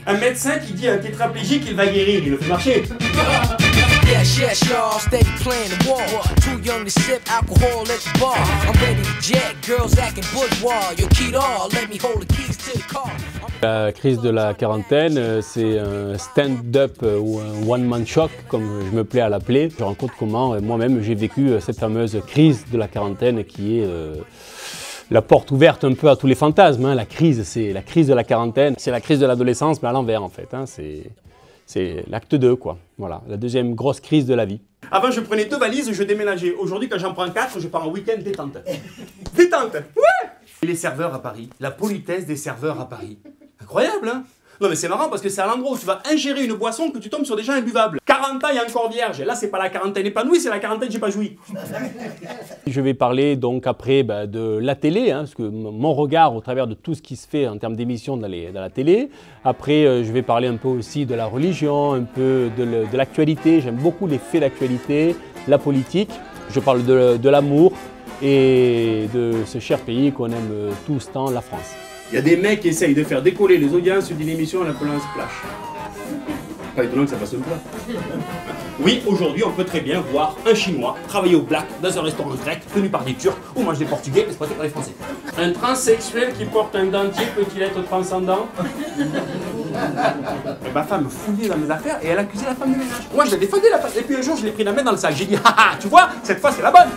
Un médecin qui dit à un tétraplégique qu'il va guérir, il le fait marcher. Yes, yes, y'all, steady playing the war. Too young to sip alcohol at the bar. I'm ready to jet, girls acting bourgeois. Yo, keyed all, let me hold the keys to the car. La crise de la quarantaine, c'est un stand-up ou un one-man shock, comme je me plais à l'appeler. Je rends compte comment moi-même j'ai vécu cette fameuse crise de la quarantaine qui est la porte ouverte un peu à tous les fantasmes. Hein. La crise, c'est la crise de la quarantaine, c'est la crise de l'adolescence, mais à l'envers en fait. Hein. C'est l'acte 2, quoi. Voilà, la deuxième grosse crise de la vie. Avant, je prenais 2 valises, je déménageais. Aujourd'hui, quand j'en prends 4, je pars en week-end détente. Détente, ouais. Et les serveurs à Paris, la politesse des serveurs à Paris. Incroyable, hein? Non mais c'est marrant parce que c'est à l'endroit où tu vas ingérer une boisson que tu tombes sur des gens imbuvables. 40 ans et encore vierge. Là, c'est pas la quarantaine épanouie, c'est la quarantaine j'ai pas joui. Je vais parler donc après de la télé, hein, parce que mon regard au travers de tout ce qui se fait en termes d'émissions dans la télé. Après, je vais parler un peu aussi de la religion, un peu de l'actualité. J'aime beaucoup les faits d'actualité, la politique. Je parle de l'amour et de ce cher pays qu'on aime tous tant, la France. Il y a des mecs qui essayent de faire décoller les audiences d'une émission en appelant un splash. Pas étonnant que ça fasse un plat. Oui, aujourd'hui, on peut très bien voir un Chinois travailler au black dans un restaurant grec tenu par des Turcs ou mange des Portugais exploités par les Français. Un transsexuel qui porte un dentier peut-il être transcendant? Ma femme fouillait dans mes affaires et elle accusait la femme de ménage. Moi, je l'ai défendu la femme. Et puis un jour, je l'ai pris la main dans le sac. J'ai dit, haha, tu vois, cette fois, c'est la bonne.